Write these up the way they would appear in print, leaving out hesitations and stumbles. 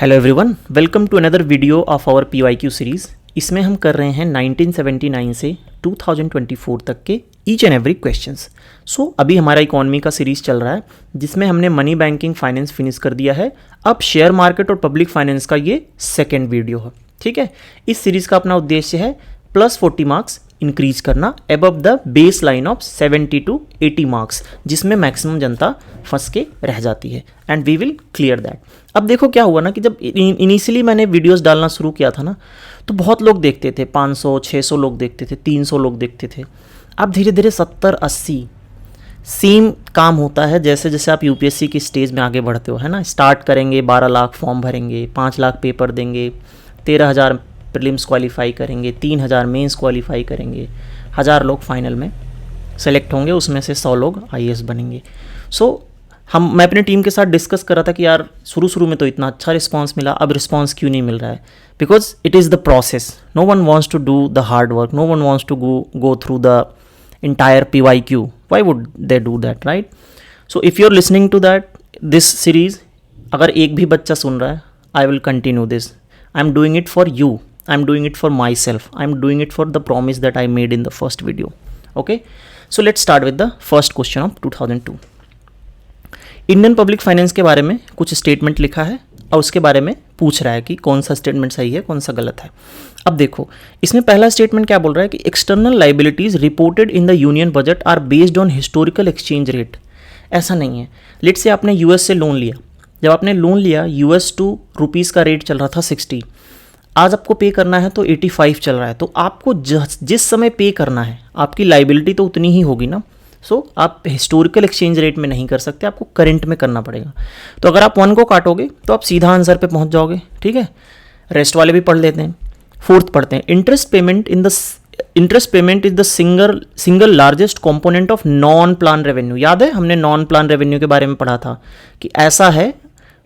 Hello everyone, welcome to another video of our PYQ series. इसमें हम कर रहे हैं 1979 से 2024 तक के ईच एंड एवरी क्वेश्चंस। सो अभी हमारा इकोनॉमी का सीरीज़ चल रहा है जिसमें हमने मनी बैंकिंग फाइनेंस फिनिश कर दिया है। अब शेयर मार्केट और पब्लिक फाइनेंस का ये सेकेंड वीडियो है। ठीक है, इस सीरीज़ का अपना उद्देश्य है प्लस 40 मार्क्स इंक्रीज करना above the baseline of 70 to 80 marks, जिसमें मैक्सिमम जनता फंस के रह जाती है and we will clear that. अब देखो क्या हुआ ना कि जब इनिशियली मैंने वीडियोस डालना शुरू किया था ना तो बहुत लोग देखते थे, 500 600 लोग देखते थे, 300 लोग देखते थे। अब धीरे धीरे 70 80 सेम काम होता है जैसे जैसे आप यूपीएससी की स्टेज में आगे बढ़ते हो, है ना। स्टार्ट करेंगे, 12 लाख फॉर्म भरेंगे, 5 लाख पेपर देंगे, 13,000 प्रीलिम्स क्वालिफाई करेंगे, 3,000 मेंस क्वालिफाई करेंगे, 1000 लोग फाइनल में सेलेक्ट होंगे, उसमें से 100 लोग आईएएस बनेंगे। मैं अपनी टीम के साथ डिस्कस कर रहा था कि यार शुरू में तो इतना अच्छा रिस्पांस मिला, अब रिस्पांस क्यों नहीं मिल रहा है? Because it is the process. No one wants to do the hard work, no one wants to go through the entire PYQ. Why would they do that, right? So if you're listening to this series, अगर एक भी बच्चा सुन रहा है, I will continue this. I'm doing it for you. I'm doing it for myself. I'm doing it for the promise that I made in the first video. Okay? So let's start with the first question of 2002. Indian public finance के बारे में कुछ statement लिखा है और उसके बारे में पूछ रहा है कि कौन सा स्टेटमेंट सही है, कौन सा गलत है। अब देखो, इसमें पहला स्टेटमेंट क्या बोल रहा है कि external liabilities reported in the union budget are based on historical exchange rate. ऐसा नहीं है। लेट्स से आपने यूएस से लोन लिया, जब आपने लोन लिया US टू रुपीज़ का रेट चल रहा था 60, आज आपको पे करना है तो 85 चल रहा है, तो आपको जिस समय पे करना है आपकी लाइबिलिटी तो उतनी ही होगी ना। आप हिस्टोरिकल एक्सचेंज रेट में नहीं कर सकते, आपको करंट में करना पड़ेगा। तो अगर आप 1 को काटोगे तो आप सीधा आंसर पे पहुंच जाओगे। ठीक है, रेस्ट वाले भी पढ़ लेते हैं। फोर्थ पढ़ते हैं, interest payment is the single largest component of non plan revenue. याद है, हमने नॉन प्लान रेवेन्यू के बारे में पढ़ा था कि ऐसा है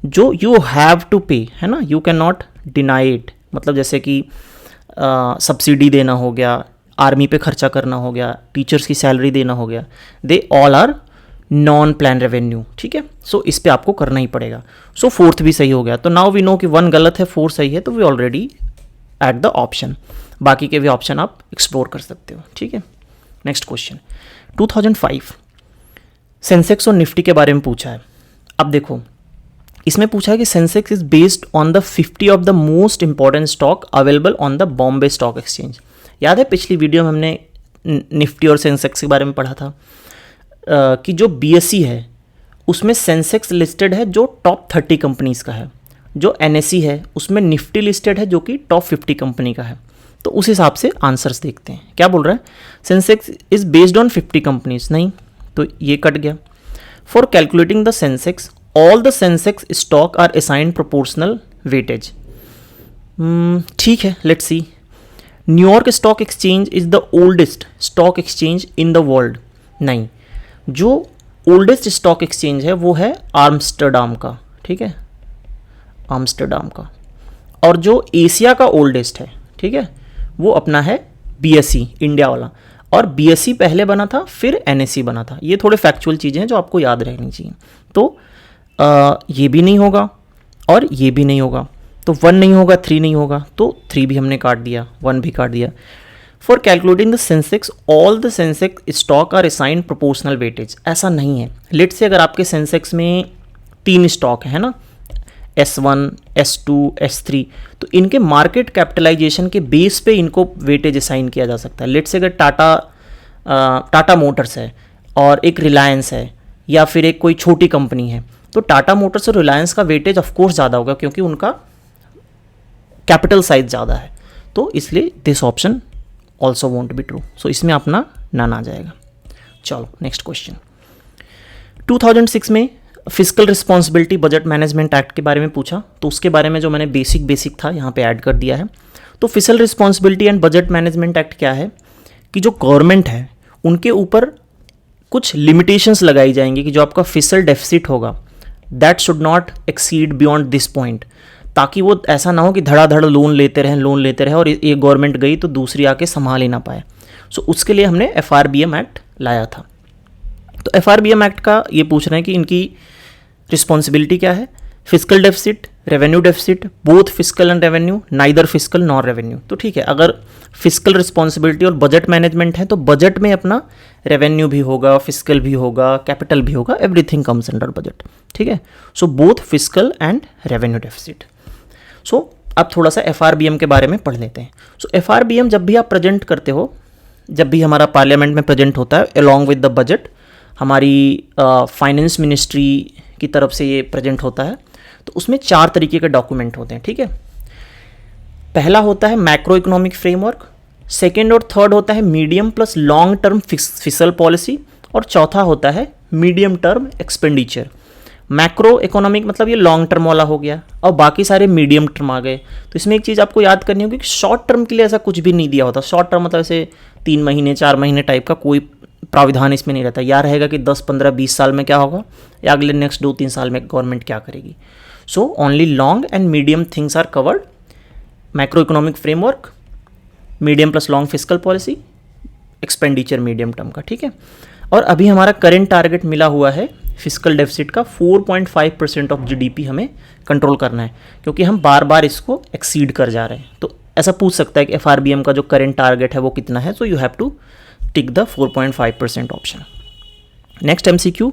जो यू हैव टू पे, है ना, you can not deny it. मतलब जैसे कि सब्सिडी देना हो गया, आर्मी पे खर्चा करना हो गया, टीचर्स की सैलरी देना हो गया, they all are non plan revenue. ठीक है, इस पे आपको करना ही पड़ेगा। फोर्थ भी सही हो गया। तो नाउ वी नो कि 1 गलत है, 4 सही है, तो we already at the option. बाकी के भी ऑप्शन आप एक्सप्लोर कर सकते हो। ठीक है, नेक्स्ट क्वेश्चन 2005 सेंसेक्स और निफ्टी के बारे में पूछा है। अब देखो, इसमें पूछा है कि Sensex is based on the 50 of the most important stock available on the Bombay stock exchange. याद है पिछली वीडियो में हमने निफ्टी और सेंसेक्स के बारे में पढ़ा था कि जो BSE है उसमें सेंसेक्स लिस्टेड है जो टॉप 30 कंपनीज का है, जो NSE है उसमें निफ्टी लिस्टेड है जो कि टॉप 50 कंपनी का है। तो उस हिसाब से आंसर्स देखते हैं। क्या बोल रहा है, Sensex is based on 50 companies, नहीं तो ये कट गया। For calculating the Sensex all the Sensex stock are assigned proportional weightage. ठीक है, let's see. New York stock exchange is the oldest stock exchange in the world. नहीं, जो oldest stock exchange है वो है आम्स्टरडाम का। ठीक है, आम्स्टरडाम का। और जो एशिया का ओल्डेस्ट है, ठीक है, वो अपना है BSE इंडिया वाला। और BSE पहले बना था, फिर NSE बना था। ये थोड़े फैक्चुअल चीज़ें हैं जो आपको याद रहनी चाहिए। तो ये भी नहीं होगा और ये भी नहीं होगा, तो 1 नहीं होगा, 3 नहीं होगा, तो 3 भी हमने काट दिया, 1 भी काट दिया। For calculating the Sensex all the Sensex stock are assigned proportional weightage. ऐसा नहीं है। लेट से अगर आपके सेंसेक्स में 3 स्टॉक है ना, S1 S2 S3, तो इनके मार्केट कैपिटलाइजेशन के बेस पे इनको वेटेज असाइन किया जा सकता है। लेट से अगर टाटा मोटर्स है और एक रिलायंस है या फिर एक कोई छोटी कंपनी है, तो टाटा मोटर्स और रिलायंस का वेटेज ऑफकोर्स ज़्यादा होगा क्योंकि उनका कैपिटल साइज ज़्यादा है। तो इसलिए this option also want be true. इसमें अपना नन आ जाएगा। चलो नेक्स्ट क्वेश्चन 2006 में physical responsibility budget management act के बारे में पूछा, तो उसके बारे में जो मैंने बेसिक था यहाँ पे ऐड कर दिया है। तो physical responsibility and budget management act क्या है कि जो गवर्नमेंट है उनके ऊपर कुछ लिमिटेशंस लगाई जाएंगी कि जो आपका फिजिकल डेफिसिट होगा that should not exceed beyond this point, ताकि वो ऐसा ना हो कि धड़ाधड़ लोन लेते रहे और एक गवर्नमेंट गई तो दूसरी आके संभाल ही ना पाए। उसके लिए हमने FRBM एक्ट लाया था। तो FRBM एक्ट का ये पूछ रहे हैं कि इनकी रिस्पॉन्सिबिलिटी क्या है, physical deficit, revenue deficit both fiscal and revenue, neither fiscal nor revenue. तो ठीक है, अगर फिस्कल रिस्पॉन्सिबिलिटी और बजट मैनेजमेंट है तो बजट में अपना रेवेन्यू भी होगा, फिस्कल भी होगा, कैपिटल भी होगा, एवरीथिंग कम्स अंडर बजट। ठीक है, so both fiscal and revenue deficit. So अब थोड़ा सा FRBM के बारे में पढ़ लेते हैं। सो FRBM जब भी आप प्रेजेंट करते हो, जब भी हमारा पार्लियामेंट में प्रेजेंट होता है अलॉन्ग विद द बजट, हमारी फाइनेंस मिनिस्ट्री की तरफ से ये प्रेजेंट होता है, तो उसमें 4 तरीके के डॉक्यूमेंट होते हैं। ठीक है, पहला होता है मैक्रो इकोनॉमिक फ्रेमवर्क, सेकेंड और थर्ड होता है medium plus long term fiscal policy, और चौथा होता है medium term expenditure. Macro economic मतलब ये लॉन्ग टर्म वाला हो गया, और बाकी सारे मीडियम टर्म आ गए। तो इसमें एक चीज़ आपको याद करनी होगी कि शॉर्ट टर्म के लिए ऐसा कुछ भी नहीं दिया होता। शॉर्ट टर्म मतलब ऐसे 3 महीने 4 महीने टाइप का कोई प्राविधान इसमें नहीं रहता। याद रहेगा कि 10 15 20 साल में क्या होगा, या अगले नेक्स्ट 2-3 साल में गवर्नमेंट क्या करेगी। So only long and medium things are covered. Macro economic framework, medium plus long fiscal policy, expenditure medium term का। ठीक है, और अभी हमारा करेंट टारगेट मिला हुआ है फिस्कल डेफिसिट का 4.5% ऑफ GDP हमें कंट्रोल करना है, क्योंकि हम बार बार इसको एक्सीड कर जा रहे हैं। तो ऐसा पूछ सकता है कि FRBM का जो करेंट टारगेट है वो कितना है, so you have to tick the 4.5% option. Next MCQ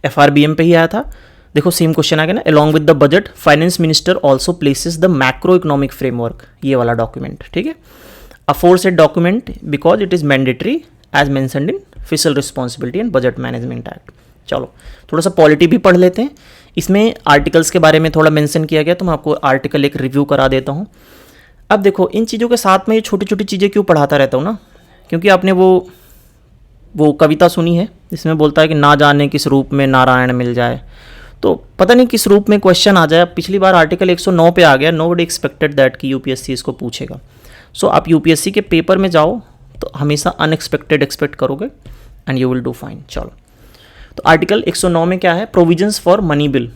FRBM पे ही आया था। देखो सेम क्वेश्चन आ गया ना, along with the budget finance minister also places the macro economic framework, ये वाला डॉक्यूमेंट। ठीक है, aforesaid document because it is mandatory as mentioned in fiscal responsibility and budget management act. चलो थोड़ा सा पॉलिटी भी पढ़ लेते हैं। इसमें आर्टिकल्स के बारे में थोड़ा मेंशन किया गया, तो मैं आपको आर्टिकल एक रिव्यू करा देता हूँ। अब देखो इन चीज़ों के साथ में ये छोटी छोटी चीज़ें क्यों पढ़ाता रहता हूँ ना, क्योंकि आपने वो कविता सुनी है जिसमें बोलता है कि ना जाने किस रूप में नारायण मिल जाए, तो पता नहीं किस रूप में क्वेश्चन आ जाए। पिछली बार आर्टिकल 109 पे आ गया, नोबडी एक्सपेक्टेड दैट कि UPSC इसको पूछेगा। सो आप UPSC के पेपर में जाओ तो हमेशा अनएक्सपेक्टेड एक्सपेक्ट करोगे and you will do fine. चलो, तो आर्टिकल 109 में क्या है, provisions for money bill.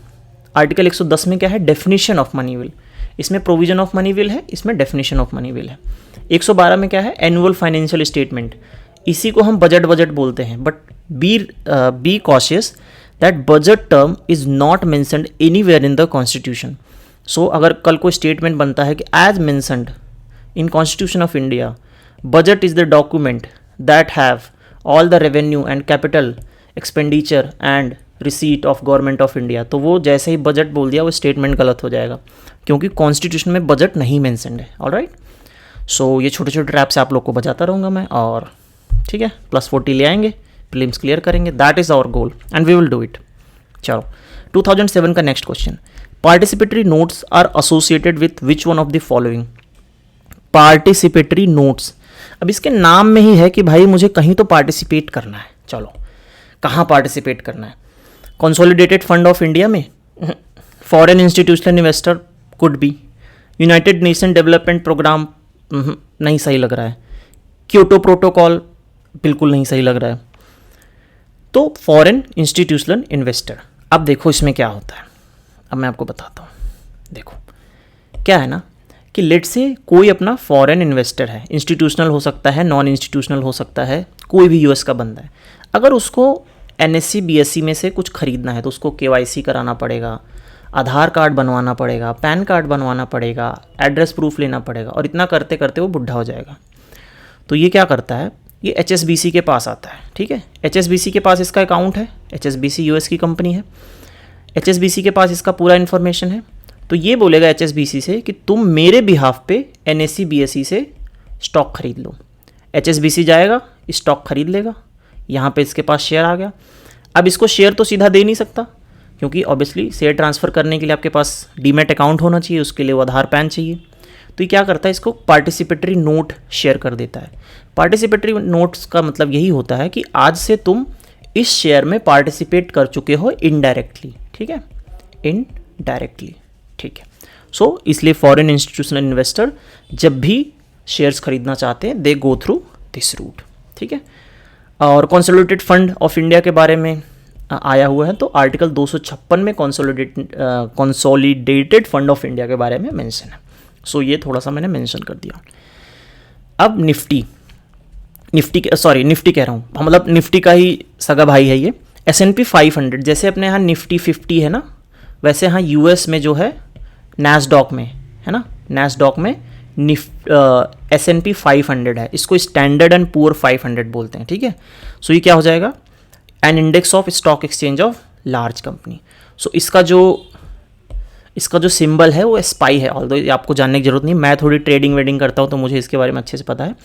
Article 110 में क्या है, डेफिनेशन ऑफ मनी बिल। इसमें प्रोविजन ऑफ मनी बिल है, इसमें डेफिनेशन ऑफ मनी बिल है। 112 में क्या है, एनुअल फाइनेंशियल स्टेटमेंट। इसी को हम बजट बोलते हैं, but be cautious that budget term is not mentioned anywhere in the constitution. So अगर कल को स्टेटमेंट बनता है कि as mentioned in constitution of India budget is the document that have all the revenue and capital expenditure and receipt of government of India, तो वो जैसे ही budget बोल दिया वो स्टेटमेंट गलत हो जाएगा, क्योंकि कॉन्स्टिट्यूशन में बजट नहीं मेंशन्ड है। ऑलराइट, सो ये छोटे छोटे ट्रैप्स आप लोग को बजाता रहूँगा मैं, और ठीक है +40 ले आएंगे, प्रीलिम्स क्लियर करेंगे, that is our goal and we will do it. चलो 2007 का next question, participatory notes are associated with which one of the following. Participatory notes, अब इसके नाम में ही है कि भाई मुझे कहीं तो पार्टिसिपेट करना है। चलो कहाँ पार्टिसिपेट करना है, कंसोलिडेटेड फंड ऑफ इंडिया में, foreign institutional investor could be, United Nation development program नहीं सही लग रहा है, क्योटो प्रोटोकॉल बिल्कुल नहीं सही लग रहा है, तो फॉरेन इंस्टीट्यूशनल इन्वेस्टर। अब देखो इसमें क्या होता है, अब मैं आपको बताता हूँ। देखो क्या है ना कि लेट से कोई अपना फॉरेन इन्वेस्टर है, इंस्टीट्यूशनल हो सकता है, नॉन इंस्टीट्यूशनल हो सकता है, कोई भी US का बंदा है, अगर उसको NSE BSE में से कुछ खरीदना है तो उसको KYC कराना पड़ेगा, आधार कार्ड बनवाना पड़ेगा, पैन कार्ड बनवाना पड़ेगा, एड्रेस प्रूफ लेना पड़ेगा, और इतना करते करते वो बुढ़ा हो जाएगा। तो ये क्या करता है, ये HSBC के पास आता है। ठीक है, HSBC के पास इसका अकाउंट है, HSBC US की कंपनी है, HSBC के पास इसका पूरा इन्फॉर्मेशन है। तो ये बोलेगा HSBC से कि तुम मेरे बिहाफ पे NSE BSE से स्टॉक खरीद लो। HSBC जाएगा, स्टॉक खरीद लेगा, यहाँ पे इसके पास शेयर आ गया। अब इसको शेयर तो सीधा दे नहीं सकता, क्योंकि ऑब्वियसली शेयर ट्रांसफ़र करने के लिए आपके पास डीमैट अकाउंट होना चाहिए, उसके लिए वो आधार पैन चाहिए। तो ये क्या करता है, इसको पार्टिसिपेटरी नोट शेयर कर देता है। पार्टिसिपेटरी नोट्स का मतलब यही होता है कि आज से तुम इस शेयर में पार्टिसिपेट कर चुके हो इनडायरेक्टली। ठीक है, इनडायरेक्टली। ठीक है, सो इसलिए फॉरेन इंस्टीट्यूशनल इन्वेस्टर जब भी शेयर्स खरीदना चाहते हैं दे गो थ्रू दिस रूट। ठीक है, और कंसोलिडेटेड फंड ऑफ इंडिया के बारे में आया हुआ है, तो आर्टिकल 256 में कंसोलिडेटेड फंड ऑफ इंडिया के बारे में मेंशन है। सो ये थोड़ा सा मैंने मेंशन कर दिया। अब निफ्टी कह रहा हूँ, मतलब निफ्टी का ही सगा भाई है ये, S&P 500। जैसे अपने यहाँ निफ्टी 50 है ना, वैसे यहाँ US में जो है नैस्डॉक में, है ना, नैस्डॉक में S&P 500 है, इसको स्टैंडर्ड एंड पुअर 500 बोलते हैं, ठीक है। सो ये क्या हो जाएगा, an index of stock exchange of large company. So इसका जो सिंबल है वो SPY है, ऑल्दो आपको जानने की जरूरत नहीं, मैं थोड़ी ट्रेडिंग वेडिंग करता हूँ तो मुझे इसके बारे में अच्छे से पता है।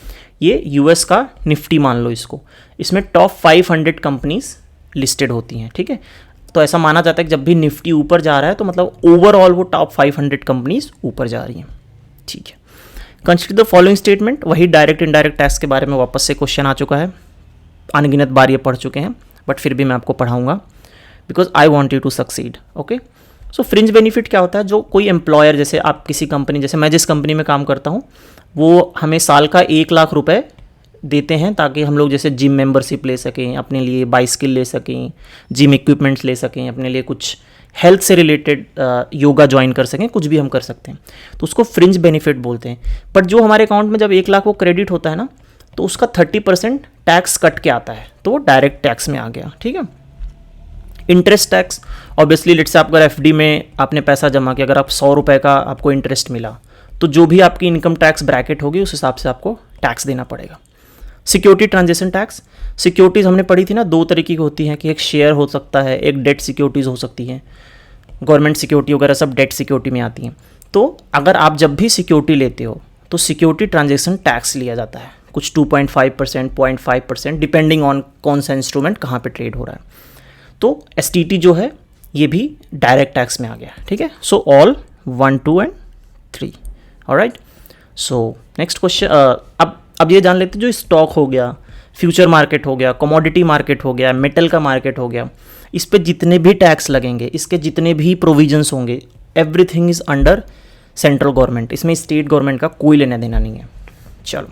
ये US का निफ्टी मान लो इसको, इसमें टॉप 500 कंपनीज लिस्टेड होती हैं, ठीक है। तो ऐसा माना जाता है कि जब भी निफ्टी ऊपर जा रहा है तो मतलब ओवरऑल वो टॉप 500 कंपनीज ऊपर जा रही हैं, ठीक है। कंसिडर द फॉलोइंग स्टेटमेंट, वही डायरेक्ट इनडायरेक्ट टैक्स के बारे में वापस से क्वेश्चन आ चुका है, अनगिनत बार ये पढ़ चुके हैं, बट फिर भी मैं आपको पढ़ाऊंगा because I want you to succeed, okay. So fringe benefit क्या होता है, जो कोई एम्प्लॉयर, जैसे आप किसी कंपनी, जैसे मैं जिस कंपनी में काम करता हूँ, वो हमें साल का 1 लाख रुपए देते हैं ताकि हम लोग जैसे जिम मेंबरशिप ले सकें, अपने लिए बाइसिकल ले सकें, जिम इक्विपमेंट्स ले सकें, अपने लिए कुछ हेल्थ से रिलेटेड योगा ज्वाइन कर सकें, कुछ भी हम कर सकते हैं, तो उसको फ्रिंज बेनिफिट बोलते हैं। बट जो हमारे अकाउंट में जब 1 लाख वो क्रेडिट होता है ना, तो उसका 30% टैक्स कट के आता है, तो वो डायरेक्ट टैक्स में आ गया, ठीक है। Interest tax, obviously let's say आप अगर FD में आपने पैसा जमा किया, अगर आप 100 रुपये का आपको इंटरेस्ट मिला, तो जो भी आपकी इनकम टैक्स ब्रैकेट होगी उस हिसाब से आपको टैक्स देना पड़ेगा। सिक्योरिटी ट्रांजेक्शन टैक्स, सिक्योरिटीज़ हमने पढ़ी थी ना, 2 तरीके की होती हैं, कि एक शेयर हो सकता है, एक डेट सिक्योरिटीज़ हो सकती हैं, गवर्नमेंट सिक्योरिटी वगैरह सब डेट सिक्योरिटी में आती हैं। तो अगर आप जब भी सिक्योरिटी लेते हो तो सिक्योरिटी ट्रांजेक्शन टैक्स लिया जाता है, कुछ 2.5%, 0.5%, डिपेंडिंग ऑन कौन सा इंस्ट्रूमेंट कहाँ पे ट्रेड हो रहा है। तो STT जो है ये भी डायरेक्ट टैक्स में आ गया, ठीक है। So all 1, 2 and 3, alright. So next question, अब ये जान लेते हैं, जो स्टॉक हो गया, फ्यूचर मार्केट हो गया, कमोडिटी मार्केट हो गया, मेटल का मार्केट हो गया, इस पे जितने भी टैक्स लगेंगे, इसके जितने भी प्रोविजंस होंगे, everything is under central government, इसमें स्टेट गवर्नमेंट का कोई लेना देना नहीं है। चलो,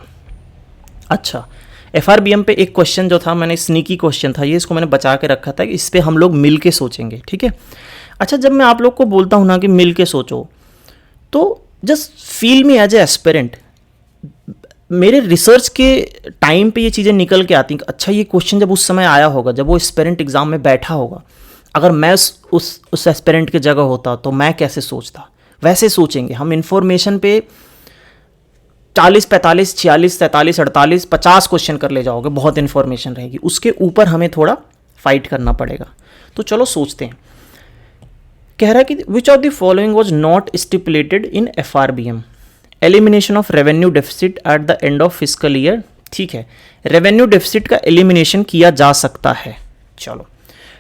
अच्छा, FRBM पे एक क्वेश्चन जो था, मैंने स्नीकी क्वेश्चन था ये, इसको मैंने बचा के रखा था कि इस पे हम लोग मिल के सोचेंगे, ठीक है। अच्छा, जब मैं आप लोग को बोलता हूँ ना कि मिल के सोचो, तो just feel me as a aspirant, मेरे रिसर्च के टाइम पे ये चीज़ें निकल के आती हैं। अच्छा, ये क्वेश्चन जब उस समय आया होगा, जब वो एस्पिरेंट एग्जाम में बैठा होगा, अगर मैं उस एस्पिरेंट की जगह होता तो मैं कैसे सोचता, वैसे सोचेंगे हम। इन्फॉर्मेशन पे 40, 45, 46, 43, 48, 50 क्वेश्चन कर ले जाओगे, बहुत इन्फॉर्मेशन रहेगी, उसके ऊपर हमें थोड़ा फाइट करना पड़ेगा। तो चलो सोचते हैं। कह रहा है कि विच of the following was not stipulated in FRBM, elimination of revenue deficit at the end of fiscal year, ठीक है। रेवेन्यू डेफिसिट का एलिमिनेशन किया जा सकता है, चलो।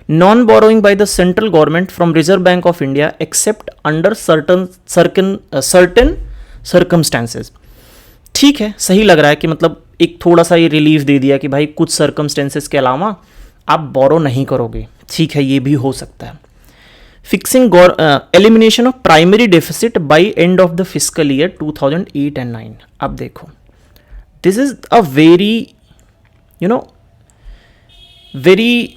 Non borrowing by the central government from reserve bank of India accept under certain circumstances, ठीक है, सही लग रहा है कि मतलब एक थोड़ा सा ये रिलीफ दे दिया कि भाई कुछ सर्कमस्टेंसेज के अलावा आप बोरो नहीं करोगे, ठीक है, ये भी हो सकता है। Fixing elimination of primary deficit by end of the fiscal year 2008 and 9, अब देखो, this is a very very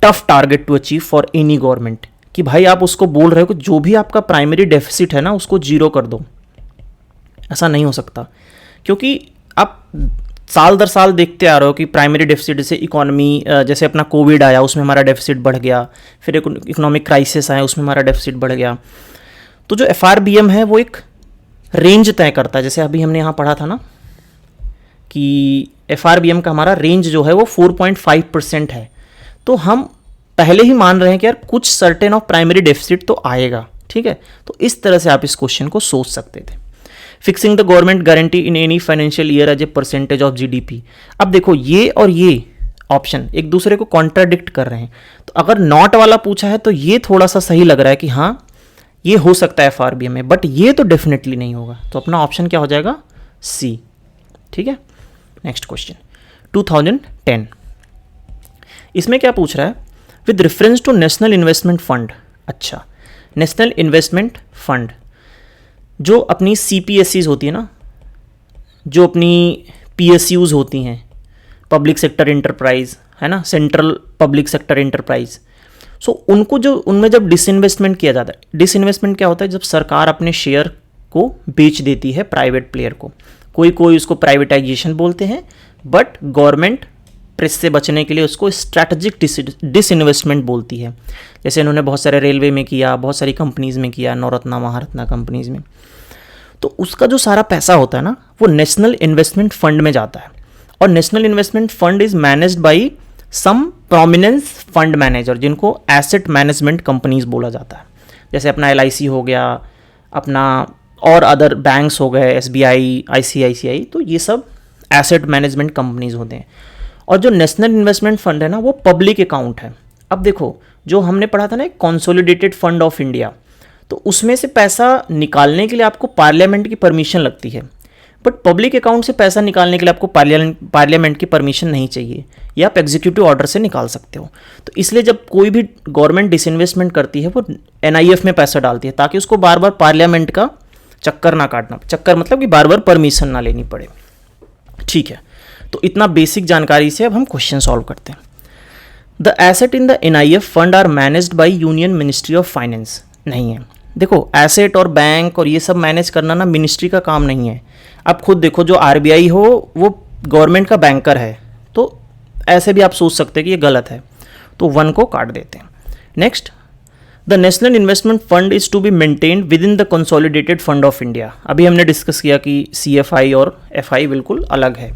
tough target to achieve for any government, कि भाई आप उसको बोल रहे हो कि जो भी आपका प्राइमरी डेफिसिट है ना उसको 0 कर दो। ऐसा नहीं हो सकता, क्योंकि आप साल दर साल देखते आ रहे हो कि प्राइमरी डेफिसिट, जैसे इकोनॉमी, जैसे अपना कोविड आया उसमें हमारा डेफिसिट बढ़ गया, फिर इकोनॉमिक क्राइसिस आया उसमें हमारा डेफिसिट बढ़ गया। तो जो FRBM है वो एक रेंज तय करता है, जैसे अभी हमने यहाँ पढ़ा था ना कि FRBM का हमारा रेंज जो है वो 4.5% है। तो हम पहले ही मान रहे हैं कि यार कुछ सर्टेन ऑफ प्राइमरी डेफिसिट तो आएगा, ठीक है। तो इस तरह से आप इस क्वेश्चन को सोच सकते थे। Fixing the government guarantee in any financial year as a percentage of GDP, अब देखो ये और ये ऑप्शन एक दूसरे को कॉन्ट्राडिक्ट कर रहे हैं। तो अगर नॉट वाला पूछा है तो ये थोड़ा सा सही लग रहा है कि हाँ ये हो सकता है FRBM में, बट ये तो डेफिनेटली नहीं होगा। तो अपना ऑप्शन क्या हो जाएगा, C, ठीक है। नेक्स्ट क्वेश्चन 2010, इसमें क्या पूछ रहा है, with reference to national investment fund. अच्छा, नेशनल इन्वेस्टमेंट फंड जो अपनी CPSEs होती है ना, जो अपनी PSUs होती हैं, पब्लिक सेक्टर इंटरप्राइज है ना, सेंट्रल पब्लिक सेक्टर इंटरप्राइज, सो उनको जो उनमें जब डिसइन्वेस्टमेंट किया जाता है, डिसइन्वेस्टमेंट क्या होता है, जब सरकार अपने शेयर को बेच देती है प्राइवेट प्लेयर को, कोई उसको प्राइवेटाइजेशन बोलते हैं, बट गवर्नमेंट प्रेस से बचने के लिए उसको स्ट्रैटेजिक डिसइन्वेस्टमेंट बोलती है। जैसे इन्होंने बहुत सारे रेलवे में किया, बहुत सारी कंपनीज़ में किया, नवरत्ना महारत्ना कंपनीज़ में। तो उसका जो सारा पैसा होता है ना, वो नेशनल इन्वेस्टमेंट फंड में जाता है, और national investment fund is managed by some prominence fund manager, जिनको एसेट मैनेजमेंट कंपनीज बोला जाता है। जैसे अपना LIC हो गया, अपना और अदर बैंक्स हो गए, SBI, ICICI, तो ये सब एसेट मैनेजमेंट कंपनीज होते हैं। और जो नेशनल इन्वेस्टमेंट फंड है ना, वो पब्लिक अकाउंट है। अब देखो, जो हमने पढ़ा था ना कंसोलिडेटेड फंड ऑफ इंडिया, तो उसमें से पैसा निकालने के लिए आपको पार्लियामेंट की परमिशन लगती है, बट पब्लिक अकाउंट से पैसा निकालने के लिए आपको पार्लियामेंट की परमिशन नहीं चाहिए, या आप एग्जीक्यूटिव ऑर्डर से निकाल सकते हो। तो इसलिए जब कोई भी गवर्नमेंट डिसइन्वेस्टमेंट करती है, वो NIF में पैसा डालती है, ताकि उसको बार बार पार्लियामेंट का चक्कर ना काटना, चक्कर मतलब कि बार बार परमिशन ना लेनी पड़े। ठीक है, तो इतना बेसिक जानकारी से अब हम क्वेश्चन सॉल्व करते हैं। The asset in the NIF fund are managed by union ministry of finance. नहीं है, देखो एसेट और बैंक और ये सब मैनेज करना ना मिनिस्ट्री का काम नहीं है। आप खुद देखो, जो RBI हो वो गवर्नमेंट का बैंकर है, तो ऐसे भी आप सोच सकते हैं कि ये गलत है, तो 1 को काट देते हैं। Next, the national investment fund is to be maintained within the consolidated fund of India. अभी हमने डिस्कस किया कि CFI और FI बिल्कुल अलग है,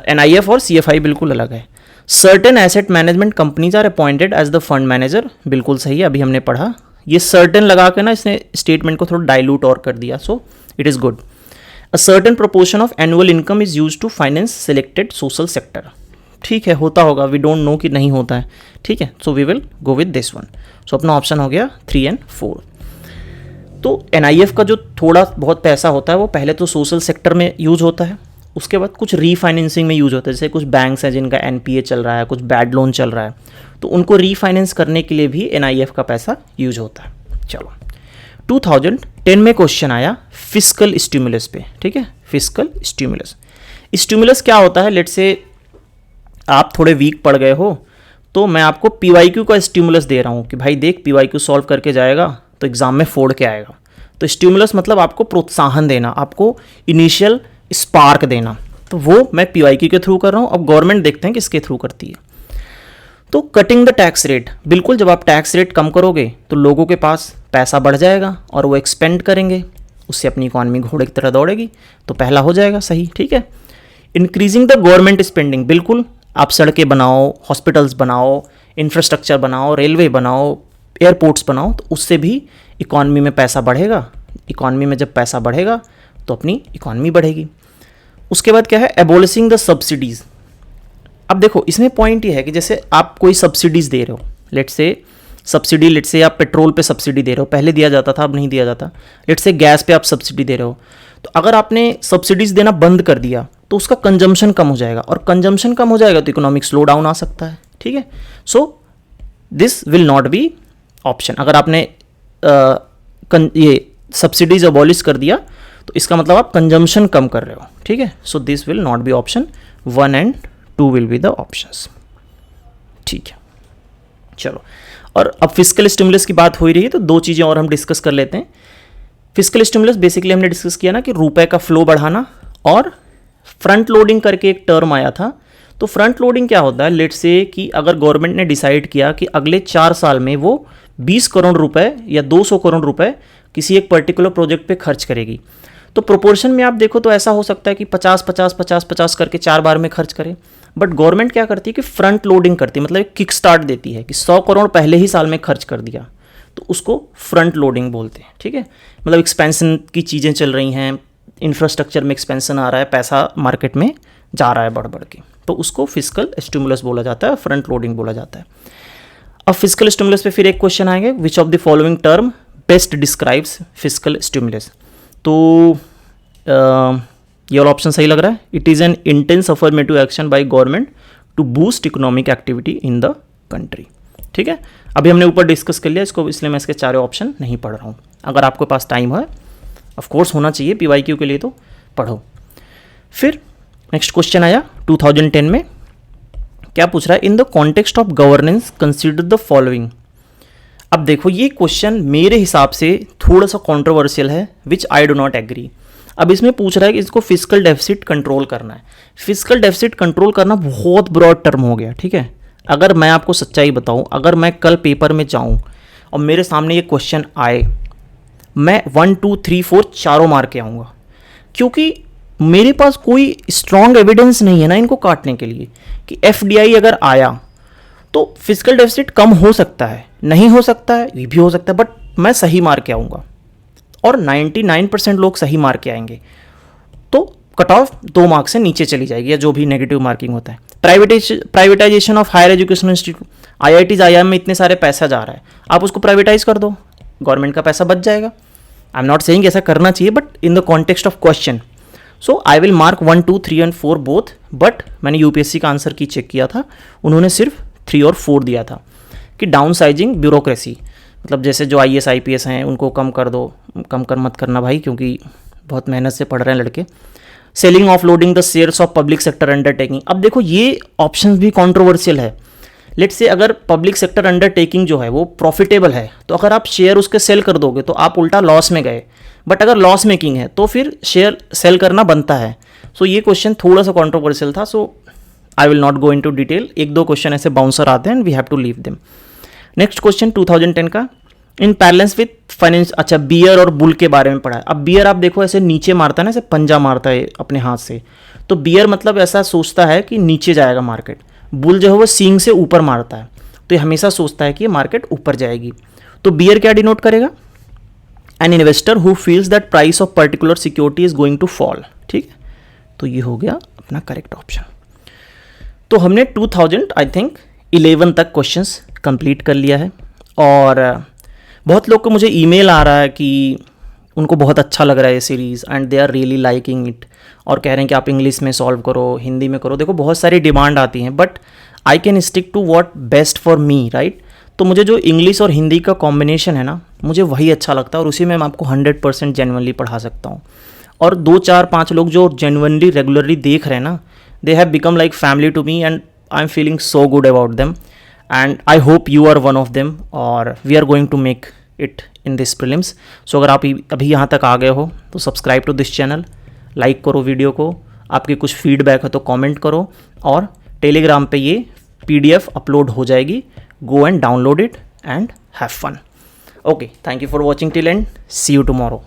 NIF और CFI बिल्कुल अलग है। Certain asset management companies are appointed as the fund manager, बिल्कुल सही है, अभी हमने पढ़ा। ये सर्टेन लगा के ना इसने स्टेटमेंट को थोड़ा डाइल्यूट और कर दिया, so it is good. A certain proportion of annual income is use to finance selected social sector. ठीक है, होता होगा, वी डोंट नो कि नहीं होता है। ठीक है, so we will go with this one. So अपना ऑप्शन हो गया 3 और 4। तो NIF का जो थोड़ा बहुत पैसा होता है वो पहले तो सोशल सेक्टर में यूज होता है, उसके बाद कुछ रीफाइनेंसिंग में यूज होता है। जैसे कुछ बैंक्स हैं जिनका NPA चल रहा है, कुछ बैड लोन चल रहा है, तो उनको रीफाइनेंस करने के लिए भी NIF का पैसा यूज होता है। चलो, 2010 में क्वेश्चन आया फिस्कल स्टिमुलस पे। ठीक है, फिस्कल स्टिमुलस। स्टिमुलस क्या होता है? लेट्स से आप थोड़े वीक पड़ गए हो, तो मैं आपको PYQ का स्टिमुलस दे रहा हूँ कि भाई देख, PYQ सॉल्व करके जाएगा तो एग्जाम में फोड़ के आएगा। तो स्टिमुलस मतलब आपको प्रोत्साहन देना, आपको इनिशियल स्पार्क देना, तो वो मैं PYQ के थ्रू कर रहा हूँ। अब गवर्नमेंट देखते हैं किसके थ्रू करती है। तो कटिंग द टैक्स रेट, बिल्कुल जब आप टैक्स रेट कम करोगे तो लोगों के पास पैसा बढ़ जाएगा और वो एक्सपेंड करेंगे, उससे अपनी इकॉनमी घोड़े की तरह दौड़ेगी, तो पहला हो जाएगा सही। ठीक है, इंक्रीजिंग द गवर्नमेंट स्पेंडिंग, बिल्कुल आप सड़कें बनाओ, हॉस्पिटल्स बनाओ, इंफ्रास्ट्रक्चर बनाओ, रेलवे बनाओ, एयरपोर्ट्स बनाओ, तो उससे भी इकॉनमी में पैसा बढ़ेगा। इकॉनमी में जब पैसा बढ़ेगा तो अपनी इकॉनमी बढ़ेगी। उसके बाद क्या है? एबोलिशिंग द सब्सिडीज़। अब देखो, इसमें पॉइंट ये है कि जैसे आप कोई सब्सिडीज़ दे रहे हो, लेट्स से आप पेट्रोल पे सब्सिडी दे रहे हो, पहले दिया जाता था, अब नहीं दिया जाता। लेट्स से गैस पे आप सब्सिडी दे रहे हो, तो अगर आपने सब्सिडीज़ देना बंद कर दिया तो उसका कंजम्पशन कम हो जाएगा, और कंजम्पशन कम हो जाएगा तो इकोनॉमिक स्लो डाउन आ सकता है। ठीक है, so this will not be option. अगर आपने ये सब्सिडीज अबॉलिश कर दिया तो इसका मतलब आप कंजम्पशन कम कर रहे हो। ठीक है, so this will not be option 1 और 2 विल बी द ऑप्शंस। ठीक है, चलो, और अब फिस्कल स्टिमुलस की बात हो ही रही है तो 2 चीज़ें और हम डिस्कस कर लेते हैं। फिस्कल स्टिमुलस बेसिकली हमने डिस्कस किया ना कि रुपए का फ्लो बढ़ाना, और फ्रंट लोडिंग करके एक टर्म आया था। तो फ्रंट लोडिंग क्या होता है? लेट्स से कि अगर गवर्नमेंट ने डिसाइड किया कि अगले 4 साल में वो 20 करोड़ रुपए या 200 करोड़ रुपए किसी एक पर्टिकुलर प्रोजेक्ट पे खर्च करेगी, तो प्रोपोर्शन में आप देखो तो ऐसा हो सकता है कि 50-50-50-50 करके 4 बार में खर्च करे। बट गवर्नमेंट क्या करती है कि फ्रंट लोडिंग करती है, मतलब एक किक स्टार्ट देती है कि 100 करोड़ पहले ही साल में खर्च कर दिया, तो उसको फ्रंट लोडिंग बोलते हैं। ठीक है, मतलब एक्सपेंशन की चीज़ें चल रही हैं, इंफ्रास्ट्रक्चर में एक्सपेंशन आ रहा है, पैसा मार्केट में जा रहा है बढ़ बढ़ के, तो उसको फिस्कल स्टिमुलस बोला जाता है, फ्रंट लोडिंग बोला जाता है। अब फिस्कल स्टिमुलस पे फिर एक क्वेश्चन आएंगे, which of the following term best describes fiscal stimulus. तो ये वाला ऑप्शन सही लग रहा है। It is an intense affirmative action by government to boost economic activity in the country. ठीक है, अभी हमने ऊपर डिस्कस कर लिया इसको, इसलिए मैं इसके 4 ऑप्शन नहीं पढ़ रहा हूँ। अगर आपके पास टाइम है, ऑफ कोर्स होना चाहिए PYQ के लिए, तो पढ़ो। फिर नेक्स्ट क्वेश्चन आया 2010 में, क्या पूछ रहा है? In the context of governance consider the following. अब देखो, ये क्वेश्चन मेरे हिसाब से थोड़ा सा कॉन्ट्रोवर्शियल है, विच आई डो नॉट एग्री। अब इसमें पूछ रहा है कि इसको फिस्कल डेफिसिट कंट्रोल करना है। फिस्कल डेफिसिट कंट्रोल करना बहुत ब्रॉड टर्म हो गया, ठीक है। अगर मैं आपको सच्चाई बताऊं, अगर मैं कल पेपर में जाऊं और मेरे सामने ये क्वेश्चन आए, मैं 1 2 3 4 चारों मार के आऊँगा, क्योंकि मेरे पास कोई स्ट्रॉन्ग एविडेंस नहीं है ना इनको काटने के लिए कि एफडीआई अगर आया तो फिस्कल डेफिसिट कम हो सकता है, नहीं हो सकता है, ये भी हो सकता है, बट मैं सही मार के आऊँगा और 99% लोग सही मार के आएंगे, तो कट ऑफ 2 मार्क्स से नीचे चली जाएगी या जो भी नेगेटिव मार्किंग होता है। Privatization of higher education institute, IITs IIM में इतने सारे पैसा जा रहा है, आप उसको प्राइवेटाइज कर दो, गवर्नमेंट का पैसा बच जाएगा। आई एम नॉट सेइंग ऐसा करना चाहिए, but in the context of question, so I will mark 1 2 3 and 4 both. But मैंने यूपीएससी का आंसर की चेक किया था, उन्होंने सिर्फ 3 और 4 दिया था कि डाउन साइजिंग ब्यूरोक्रेसी, मतलब जैसे जो IAS IPS हैं उनको कम कर दो, कम कर मत करना भाई, क्योंकि बहुत मेहनत से पढ़ रहे हैं लड़के। Selling of loading the shares of public sector undertaking, अब देखो ये ऑप्शंस भी कंट्रोवर्शियल है। लेट्स से अगर पब्लिक सेक्टर अंडरटेकिंग जो है वो प्रॉफिटेबल है, तो अगर आप शेयर उसके सेल कर दोगे तो आप उल्टा लॉस में गए, बट अगर लॉस मेकिंग है तो फिर शेयर सेल करना बनता है। सो ये क्वेश्चन थोड़ा सा कंट्रोवर्शियल था, so I will not go into detail. 1-2 question ऐसे बाउंसर आते हैं, we have to leave them. Next question 2010 का, इन पैरेलल्स विथ फाइनेंस, अच्छा बियर और बुल के बारे में पढ़ा है। अब बियर आप देखो ऐसे नीचे मारता है ना, ऐसे पंजा मारता है अपने हाथ से, तो बियर मतलब ऐसा सोचता है कि नीचे जाएगा मार्केट। बुल जो है वो सींग से ऊपर मारता है, तो ये हमेशा सोचता है कि ये मार्केट ऊपर जाएगी। तो बियर क्या डिनोट करेगा? An investor who feels that price of particular security is going to fall, ठीक है। तो ये हो गया अपना करेक्ट ऑप्शन। तो हमने 2000 आई थिंक 11 तक क्वेश्चंस कंप्लीट कर लिया है, और बहुत लोग को मुझे ईमेल आ रहा है कि उनको बहुत अच्छा लग रहा है ये series and they are really liking it, और कह रहे हैं कि आप इंग्लिश में सॉल्व करो, हिंदी में करो। देखो बहुत सारी डिमांड आती हैं, but I can stick to what best for me, right. तो मुझे जो इंग्लिश और हिंदी का कॉम्बिनेशन है ना, मुझे वही अच्छा लगता है, और उसी में मैं आपको 100% जेन्युइनली पढ़ा सकता हूँ। और 2 4 5 लोग जो जेन्युइनली रेगुलरली देख रहे हैं ना, they have become like family to me, and I am feeling so good about them, and I hope you are one of them, और we are going to make it in this prelims. So अगर आप अभी यहाँ तक आ गए हो तो subscribe to this channel, like करो वीडियो को, आपकी कुछ फीडबैक है तो कमेंट करो, और टेलीग्राम पे ये PDF अपलोड हो जाएगी, go and download it and have fun. Okay, thank you for watching till end, see you tomorrow.